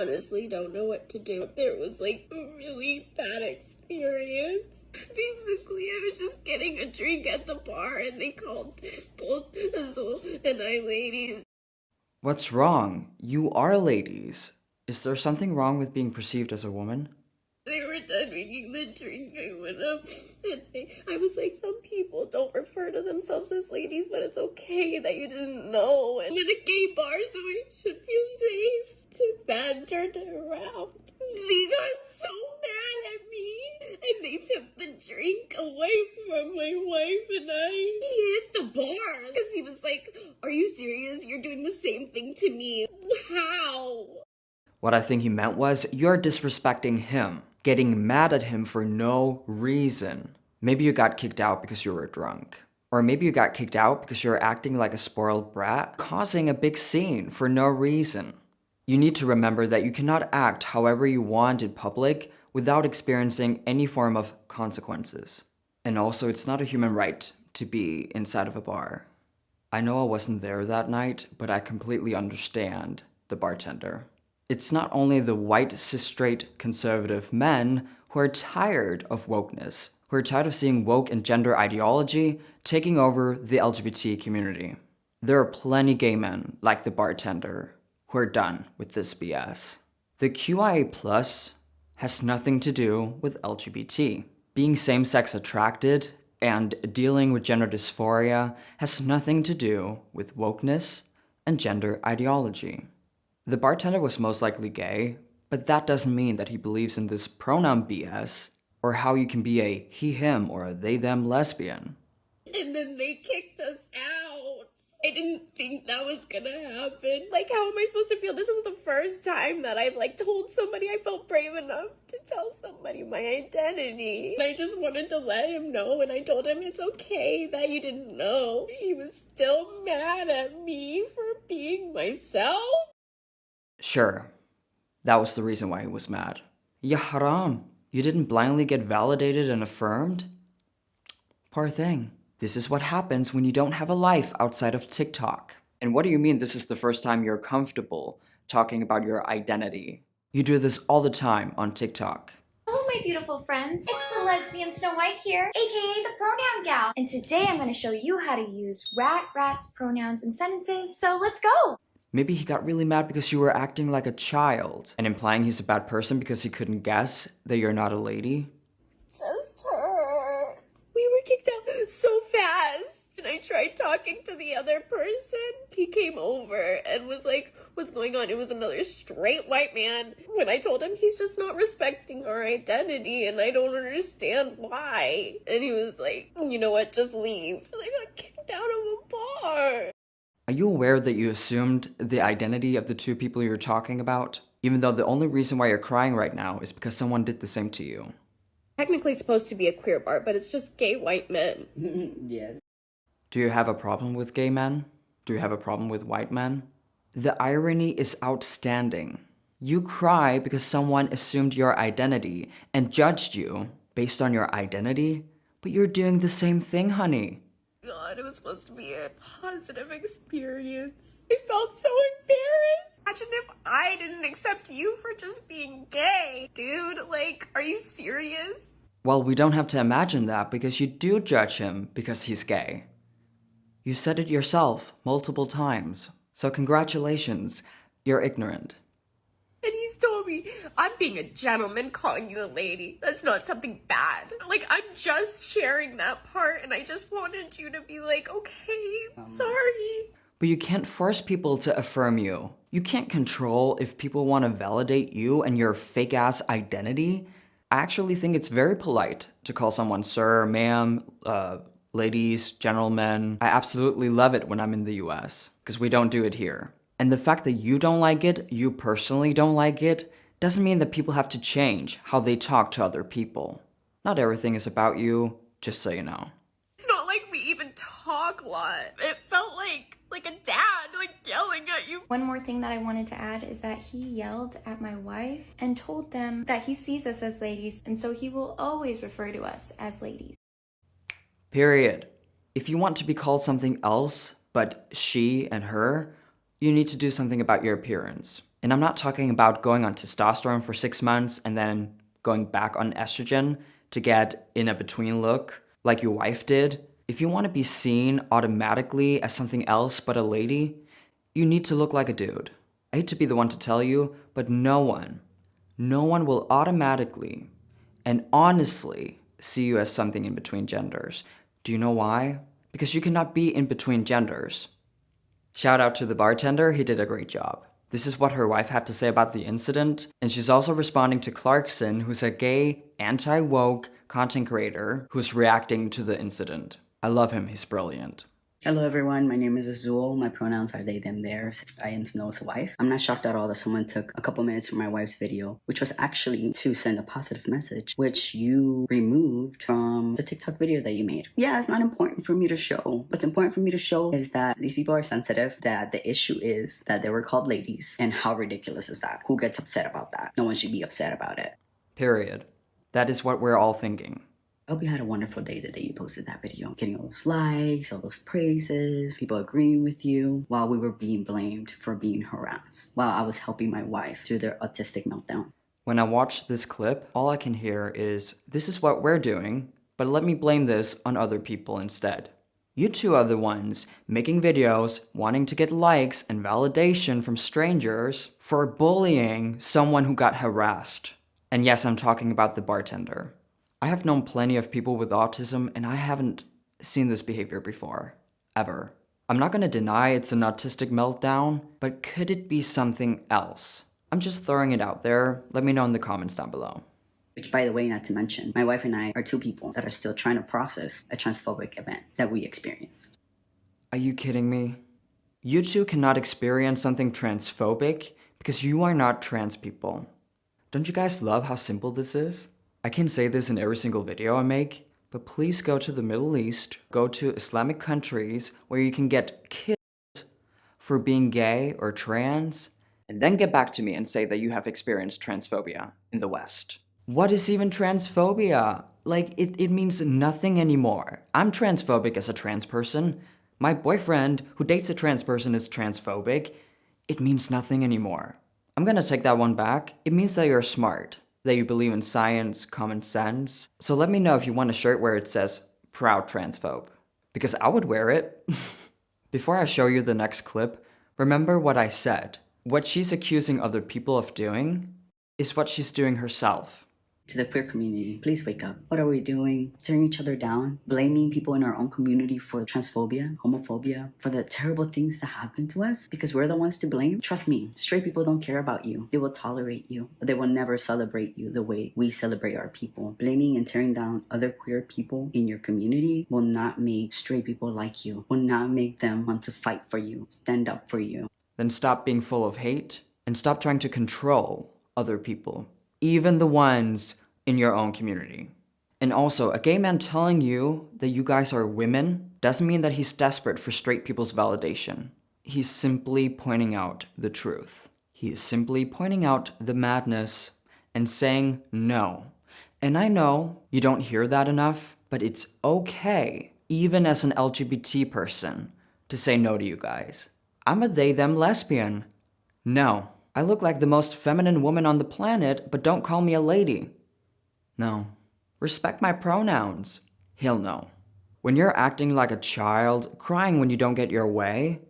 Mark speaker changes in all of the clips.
Speaker 1: Honestly don't know what to do. There was like a really bad experience. Basically, I was just getting a drink at the bar and they called both Azul and I ladies.
Speaker 2: What's wrong? You are ladies. Is there something wrong with being perceived as a woman?
Speaker 1: They were done making the drink. I went up and I was like, some people don't refer to themselves as ladies, but it's okay that you didn't know. And in a gay bar, so I should feel safe. Too bad turned it around. They got so mad at me and they took the drink away from my wife and I. He hit the bar because he was like, are you serious? You're doing the same thing to me. How?
Speaker 2: What I think he meant was, you're disrespecting him, getting mad at him for no reason. Maybe you got kicked out because you were drunk. Or maybe you got kicked out because you're acting like a spoiled brat, causing a big scene for no reason. You need to remember that you cannot act however you want in public without experiencing any form of consequences. And also, it's not a human right to be inside of a bar. I know I wasn't there that night, but I completely understand the bartender. It's not only the white, cis-straight, conservative men who are tired of wokeness, who are tired of seeing woke and gender ideology taking over the LGBT community. There are plenty gay men, like the bartender, who are done with this BS. The QIA+ has nothing to do with LGBT. Being same-sex attracted and dealing with gender dysphoria has nothing to do with wokeness and gender ideology. The bartender was most likely gay, but that doesn't mean that he believes in this pronoun BS or how you can be a he/him or a they/them lesbian.
Speaker 1: And then they kicked us out. I didn't think that was gonna happen. Like, how am I supposed to feel? This was the first time that I've like told somebody I felt brave enough to tell somebody my identity. And I just wanted to let him know, and I told him it's okay that you didn't know. He was still mad at me for being myself.
Speaker 2: Sure, that was the reason why he was mad. Ya haram, you didn't blindly get validated and affirmed? Poor thing. This is what happens when you don't have a life outside of TikTok. And what do you mean this is the first time you're comfortable talking about your identity? You do this all the time on TikTok.
Speaker 3: Hello, my beautiful friends. It's the lesbian Snow White here, aka the pronoun gal. And today I'm going to show you how to use rats, pronouns, and sentences. So let's go.
Speaker 2: Maybe he got really mad because you were acting like a child and implying he's a bad person because he couldn't guess that you're not a lady.
Speaker 1: Just hurt. We were kicked out so fast. And I tried talking to the other person. He came over and was like, what's going on? It was another straight white man. When I told him he's just not respecting our identity and I don't understand why. And he was like, you know what, just leave. And I got kicked out of a bar.
Speaker 2: Are you aware that you assumed the identity of the two people you're talking about? Even though the only reason why you're crying right now is because someone did the same to you.
Speaker 1: Technically supposed to be a queer bar, but it's just gay white men.
Speaker 4: Yes.
Speaker 2: Do you have a problem with gay men? Do you have a problem with white men? The irony is outstanding. You cry because someone assumed your identity and judged you based on your identity, but you're doing the same thing, honey.
Speaker 1: God, it was supposed to be a positive experience. I felt so embarrassed. Imagine if I didn't accept you for just being gay. Dude, like, are you serious?
Speaker 2: Well, we don't have to imagine that because you do judge him because he's gay. You said it yourself multiple times. So congratulations, you're ignorant.
Speaker 1: And he's told me, I'm being a gentleman calling you a lady. That's not something bad. Like, I'm just sharing that part and I just wanted you to be like, okay, sorry.
Speaker 2: But you can't force people to affirm you. You can't control if people want to validate you and your fake-ass identity. I actually think it's very polite to call someone sir, ma'am, ladies, gentlemen. I absolutely love it when I'm in the US, because we don't do it here. And the fact that you don't like it, you personally don't like it, doesn't mean that people have to change how they talk to other people. Not everything is about you, just so you know.
Speaker 1: It's not like we even talk a lot. It felt like a dad, like, yelling at you.
Speaker 3: One more thing that I wanted to add is that he yelled at my wife and told them that he sees us as ladies, and so he will always refer to us as ladies.
Speaker 2: Period. If you want to be called something else, but she and her, you need to do something about your appearance. And I'm not talking about going on testosterone for 6 months and then going back on estrogen to get in a between look like your wife did. If you want to be seen automatically as something else but a lady, you need to look like a dude. I hate to be the one to tell you, but no one will automatically and honestly see you as something in between genders. Do you know why? Because you cannot be in between genders. Shout out to the bartender, he did a great job. This is what her wife had to say about the incident, and she's also responding to Clarkson, who's a gay, anti-woke content creator who's reacting to the incident. I love him, he's brilliant.
Speaker 4: Hello everyone, my name is Azul. My pronouns are they, them, theirs. I am Snow's wife. I'm not shocked at all that someone took a couple minutes from my wife's video, which was actually to send a positive message, which you removed from the TikTok video that you made. Yeah, it's not important for me to show. What's important for me to show is that these people are sensitive, that the issue is that they were called ladies, and how ridiculous is that? Who gets upset about that? No one should be upset about it.
Speaker 2: Period. That is what we're all thinking.
Speaker 4: I hope you had a wonderful day the day you posted that video. Getting all those likes, all those praises, people agreeing with you while we were being blamed for being harassed, while I was helping my wife through their autistic meltdown.
Speaker 2: When I watch this clip, all I can hear is, this is what we're doing, but let me blame this on other people instead. You two are the ones making videos, wanting to get likes and validation from strangers for bullying someone who got harassed. And yes, I'm talking about the bartender. I have known plenty of people with autism, and I haven't seen this behavior before. Ever. I'm not gonna deny it's an autistic meltdown, but could it be something else? I'm just throwing it out there. Let me know in the comments down below.
Speaker 4: Which, by the way, not to mention, my wife and I are two people that are still trying to process a transphobic event that we experienced.
Speaker 2: Are you kidding me? You two cannot experience something transphobic because you are not trans people. Don't you guys love how simple this is? I can say this in every single video I make, but please go to the Middle East, go to Islamic countries where you can get killed for being gay or trans, and then get back to me and say that you have experienced transphobia in the West. What is even transphobia? Like, it means nothing anymore. I'm transphobic as a trans person. My boyfriend, who dates a trans person, is transphobic. It means nothing anymore. I'm gonna take that one back. It means that you're smart, that you believe in science, common sense. So let me know if you want a shirt where it says, proud transphobe. Because I would wear it. Before I show you the next clip, remember what I said. What she's accusing other people of doing is what she's doing herself.
Speaker 4: To the queer community, please wake up. What are we doing? Tearing each other down? Blaming people in our own community for transphobia, homophobia, for the terrible things that happen to us because we're the ones to blame? Trust me, straight people don't care about you. They will tolerate you, but they will never celebrate you the way we celebrate our people. Blaming and tearing down other queer people in your community will not make straight people like you, will not make them want to fight for you, stand up for you.
Speaker 2: Then stop being full of hate and stop trying to control other people, even the ones in your own community. And also, a gay man telling you that you guys are women doesn't mean that he's desperate for straight people's validation. He's simply pointing out the truth. He is simply pointing out the madness and saying no. And I know you don't hear that enough, but it's okay, even as an LGBT person, to say no to you guys. I'm a they-them lesbian. No. I look like the most feminine woman on the planet, but don't call me a lady. No. Respect my pronouns. Hell no. When you're acting like a child, crying when you don't get your way,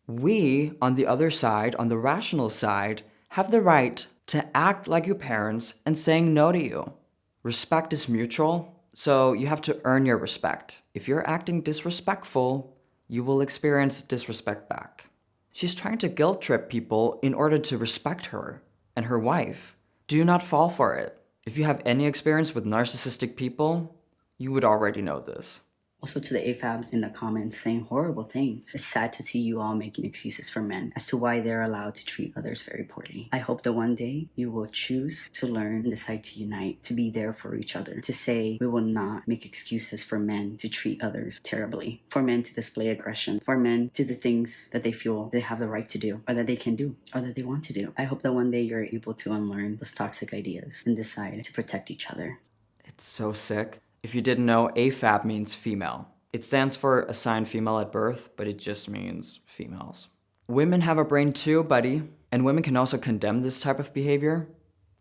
Speaker 2: we, on the other side, on the rational side, have the right to act like your parents and saying no to you. Respect is mutual, so you have to earn your respect. If you're acting disrespectful, you will experience disrespect back. She's trying to guilt trip people in order to respect her and her wife. Do not fall for it. If you have any experience with narcissistic people, you would already know this.
Speaker 4: Also to the AFABs in the comments saying horrible things. It's sad to see you all making excuses for men as to why they're allowed to treat others very poorly. I hope that one day you will choose to learn and decide to unite, to be there for each other, to say we will not make excuses for men to treat others terribly, for men to display aggression, for men to do the things that they feel they have the right to do, or that they can do, or that they want to do. I hope that one day you're able to unlearn those toxic ideas and decide to protect each other.
Speaker 2: It's so sick. If you didn't know, AFAB means female. It stands for assigned female at birth, but it just means females. Women have a brain too, buddy. And women can also condemn this type of behavior.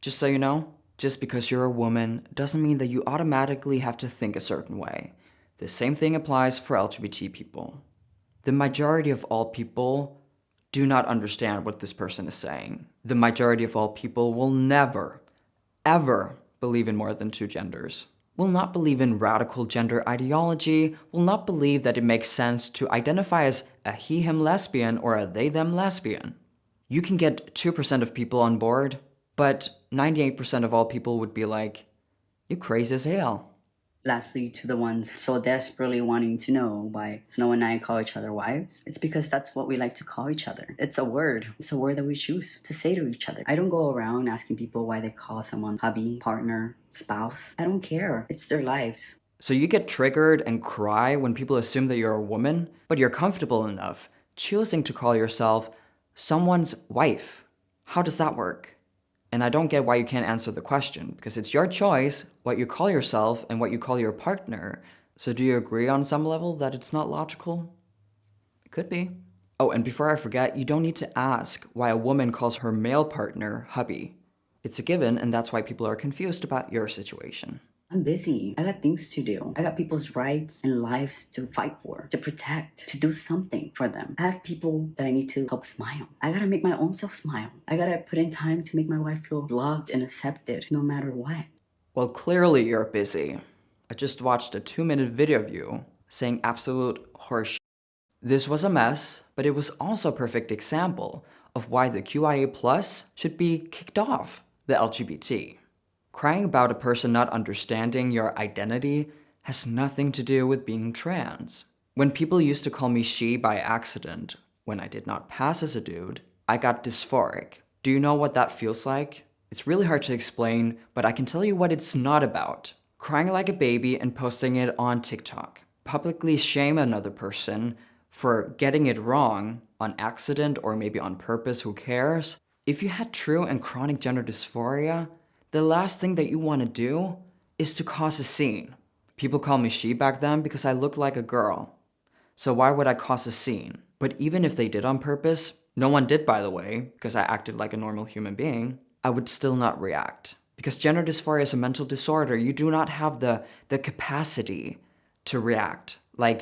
Speaker 2: Just so you know, just because you're a woman doesn't mean that you automatically have to think a certain way. The same thing applies for LGBT people. The majority of all people do not understand what this person is saying. The majority of all people will never, ever believe in more than two genders. Will not believe in radical gender ideology, will not believe that it makes sense to identify as a he-him lesbian or a they-them lesbian. You can get 2% of people on board, but 98% of all people would be like, you crazy as hell.
Speaker 4: Lastly, to the ones so desperately wanting to know why Snow and I call each other wives, it's because that's what we like to call each other. It's a word. It's a word that we choose to say to each other. I don't go around asking people why they call someone hubby, partner, spouse. I don't care. It's their lives.
Speaker 2: So you get triggered and cry when people assume that you're a woman, but you're comfortable enough choosing to call yourself someone's wife. How does that work? And I don't get why you can't answer the question, because it's your choice what you call yourself and what you call your partner. So do you agree on some level that it's not logical? It could be. Oh, and before I forget, you don't need to ask why a woman calls her male partner hubby. It's a given, and that's why people are confused about your situation.
Speaker 4: I'm busy. I got things to do. I got people's rights and lives to fight for, to protect, to do something for them. I have people that I need to help smile. I gotta make my own self smile. I gotta put in time to make my wife feel loved and accepted no matter what.
Speaker 2: Well, clearly you're busy. I just watched a 2-minute video of you saying absolute horseshit. This was a mess, but it was also a perfect example of why the QIA+ should be kicked off the LGBT. Crying about a person not understanding your identity has nothing to do with being trans. When people used to call me she by accident, when I did not pass as a dude, I got dysphoric. Do you know what that feels like? It's really hard to explain, but I can tell you what it's not about. Crying like a baby and posting it on TikTok. Publicly shame another person for getting it wrong on accident or maybe on purpose, who cares? If you had true and chronic gender dysphoria, the last thing that you want to do is to cause a scene. People call me she back then because I looked like a girl. So why would I cause a scene? But even if they did on purpose, no one did by the way, because I acted like a normal human being, I would still not react. Because gender dysphoria is a mental disorder, you do not have the capacity to react, like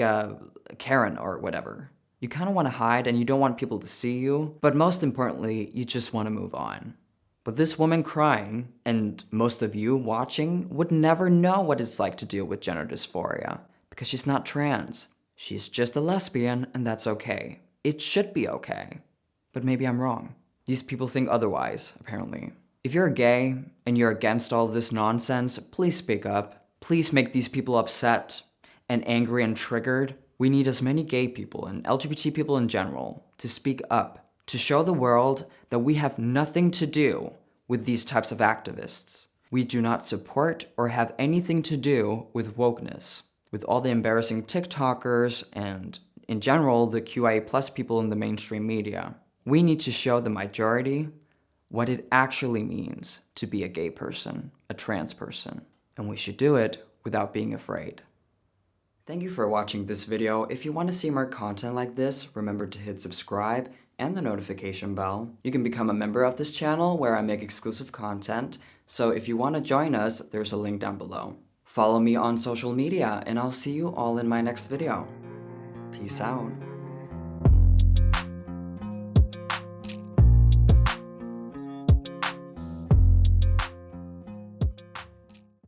Speaker 2: Karen or whatever. You kind of want to hide and you don't want people to see you, but most importantly, you just want to move on. But this woman crying, and most of you watching, would never know what it's like to deal with gender dysphoria, because she's not trans. She's just a lesbian, and that's okay. It should be okay. But maybe I'm wrong. These people think otherwise, apparently. If you're gay, and you're against all this nonsense, please speak up. Please make these people upset, and angry and triggered. We need as many gay people, and LGBT people in general, to speak up. To show the world that we have nothing to do with these types of activists. We do not support or have anything to do with wokeness, with all the embarrassing TikTokers and, in general, the QIA+ people in the mainstream media. We need to show the majority what it actually means to be a gay person, a trans person. And we should do it without being afraid. Thank you for watching this video. If you want to see more content like this, remember to hit subscribe and the notification bell. You can become a member of this channel where I make exclusive content, so if you want to join us, there's a link down below. Follow me on social media, and I'll see you all in my next video. Peace out.